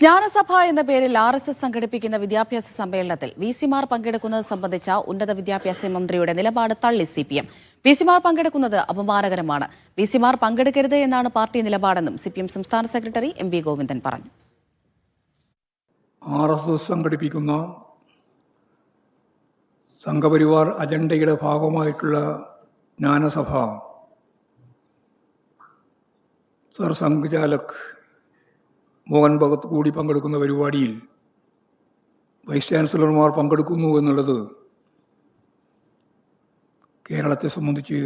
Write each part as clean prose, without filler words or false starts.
ജ്ഞാനസഭ എന്ന പേരിൽ RSS സംഘടിപ്പിക്കുന്ന വിദ്യാഭ്യാസ സമ്മേളനത്തിൽ വിസിമാർ പങ്കെടുക്കുന്നത് സംബന്ധിച്ച ഉന്നത വിദ്യാഭ്യാസ മന്ത്രിയുടെ നിലപാട് തള്ളി CPM. വിസിമാർ പങ്കെടുക്കുന്നത് അപമാനകരമാണ്. വിസിമാർ പങ്കെടുക്കരുത് എന്നാണ് പാർട്ടി നിലപാടെന്നും CPM സംസ്ഥാന സെക്രട്ടറി MV ഗോവിന്ദൻ പറഞ്ഞു. RSS സംഘടിപ്പിക്കുന്ന സംഘപരിവാർ അജണ്ടയുടെ ഭാഗമായിട്ടുള്ള ജ്ഞാനസഭ സർസംഘചാലക് മോഹൻ ഭഗത് കൂടി പങ്കെടുക്കുന്ന പരിപാടിയിൽ വൈസ് ചാൻസലർമാർ പങ്കെടുക്കുന്നു എന്നുള്ളത് കേരളത്തെ സംബന്ധിച്ച്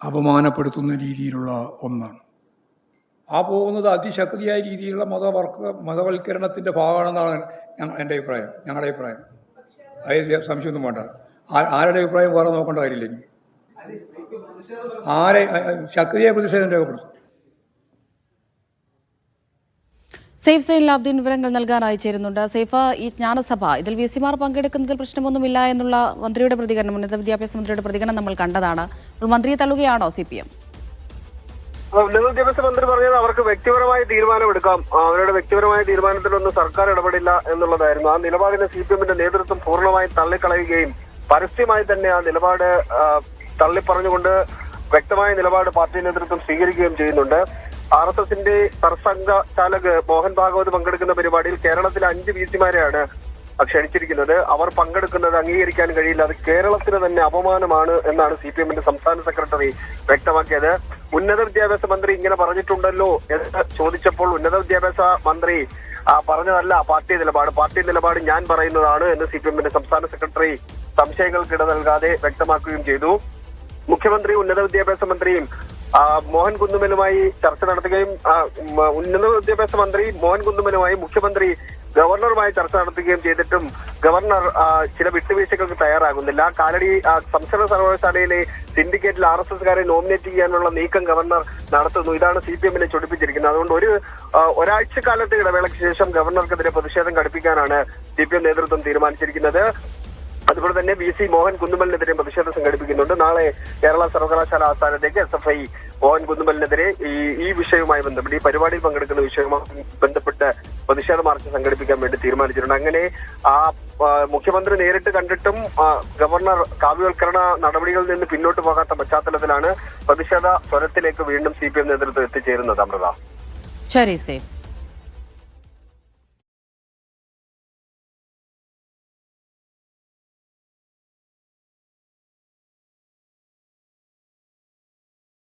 അപമാനപ്പെടുത്തുന്ന രീതിയിലുള്ള ഒന്നാണ്. ആ പോകുന്നത് അതിശക്തിയായ രീതിയിലുള്ള മതവൽക്കരണത്തിൻ്റെ ഭാഗമാണെന്നാണ് എൻ്റെ അഭിപ്രായം, ഞങ്ങളുടെ അഭിപ്രായം. അതിൽ സംശയമൊന്നും വേണ്ട. ആരുടെ അഭിപ്രായം വേറെ നോക്കേണ്ട കാര്യമില്ല. എനിക്ക് ആരെ ശക്തിയായ പ്രതിഷേധം രേഖപ്പെടുത്തും. സേഫ് സൈൻ ലാബ്ദീൻ വിവരങ്ങൾ നൽകാൻ അയച്ചിരുന്നുണ്ട്. സേഫ, ഈ ജ്ഞാനസഭ ഇതിൽ വിസിമാർ പങ്കെടുക്കുന്നതിൽ പ്രശ്നമൊന്നുമില്ല എന്നുള്ള മന്ത്രിയുടെ പ്രതികരണം, ഉന്നത വിദ്യാഭ്യാസ മന്ത്രിയുടെ പ്രതികരണം നമ്മൾ കണ്ടതാണ്. മന്ത്രിയെ തള്ളുകയാണോ CPM? ഉന്നത വിദ്യാഭ്യാസ മന്ത്രി പറഞ്ഞത് അവർക്ക് വ്യക്തിപരമായ തീരുമാനമെടുക്കാം, അവരുടെ വ്യക്തിപരമായ തീരുമാനത്തിലൊന്നും സർക്കാർ ഇടപെടില്ല എന്നുള്ളതായിരുന്നു. ആ നിലപാടിനെ CPMന്റെ നേതൃത്വം പൂർണ്ണമായും തള്ളിക്കളയുകയും പരസ്യമായി തന്നെ ആ നിലപാട് തള്ളിപ്പറഞ്ഞുകൊണ്ട് വ്യക്തമായ നിലപാട് പാർട്ടി നേതൃത്വം സ്വീകരിക്കുകയും ചെയ്യുന്നുണ്ട്. RSSന്റെ സർസംഘചാലക് മോഹൻ ഭാഗവത് പങ്കെടുക്കുന്ന പരിപാടിയിൽ കേരളത്തിലെ 5 വിസിമാരെയാണ് ക്ഷണിച്ചിരിക്കുന്നത്. അവർ പങ്കെടുക്കുന്നത് അംഗീകരിക്കാൻ കഴിയില്ല, അത് കേരളത്തിന് തന്നെ അപമാനമാണ് എന്നാണ് CPMന്റെ സംസ്ഥാന സെക്രട്ടറി വ്യക്തമാക്കിയത്. ഉന്നത വിദ്യാഭ്യാസ മന്ത്രി ഇങ്ങനെ പറഞ്ഞിട്ടുണ്ടല്ലോ എന്ന് ചോദിച്ചപ്പോൾ ഉന്നത വിദ്യാഭ്യാസ മന്ത്രി പറഞ്ഞതല്ല പാർട്ടി നിലപാട് ഞാൻ പറയുന്നതാണ് എന്ന് CPMന്റെ സംസ്ഥാന സെക്രട്ടറി സംശയങ്ങൾക്കിട നൽകാതെ വ്യക്തമാക്കുകയും ചെയ്തു. മുഖ്യമന്ത്രി ഉന്നത വിദ്യാഭ്യാസ മന്ത്രിയും മോഹൻ കുന്നുമലുമായി ചർച്ച നടത്തുകയും ഉന്നത വിദ്യാഭ്യാസ മന്ത്രി മോഹൻ കുന്നുമലുമായി മുഖ്യമന്ത്രി ഗവർണറുമായി ചർച്ച നടത്തുകയും ചെയ്തിട്ടും ഗവർണർ ചില വിട്ടുവീഴ്ചകൾക്ക് തയ്യാറാകുന്നില്ല. കാലടി സംസ്ഥാന സർവകലാശാലയിലെ സിൻഡിക്കേറ്റിൽ RSSകാരെ നോമിനേറ്റ് ചെയ്യാനുള്ള നീക്കം ഗവർണർ നടത്തുന്നു. ഇതാണ് CPMനെ ചൊടിപ്പിച്ചിരിക്കുന്നത്. അതുകൊണ്ട് ഒരാഴ്ച കാലത്തെ ഇടവേളയ്ക്ക് ശേഷം ഗവർണർക്കെതിരെ പ്രതിഷേധം ഘടിപ്പിക്കാനാണ് CPM നേതൃത്വം തീരുമാനിച്ചിരിക്കുന്നത്. അതുപോലെ തന്നെ VC മോഹൻ കുന്നുമലിനെതിരെ പ്രതിഷേധം സംഘടിപ്പിക്കുന്നുണ്ട്. നാളെ കേരള സർവകലാശാല ആസ്ഥാനത്തേക്ക് SFI മോഹൻ കുന്നുമലിനെതിരെ ഈ വിഷയവുമായി ബന്ധപ്പെട്ട് ഈ പരിപാടിയിൽ പങ്കെടുക്കുന്ന വിഷയവുമായി ബന്ധപ്പെട്ട് പ്രതിഷേധ മാർച്ച് സംഘടിപ്പിക്കാൻ വേണ്ടി തീരുമാനിച്ചിട്ടുണ്ട്. അങ്ങനെ മുഖ്യമന്ത്രി നേരിട്ട് കണ്ടിട്ടും ഗവർണർ കാവ്യവൽക്കരണ നടപടികളിൽ നിന്ന് പിന്നോട്ട് പോകാത്ത പശ്ചാത്തലത്തിലാണ് പ്രതിഷേധ സ്വരത്തിലേക്ക് വീണ്ടും CPM നേതൃത്വം എത്തിച്ചേരുന്നത്. അമൃത. ശരി, സേഫ്.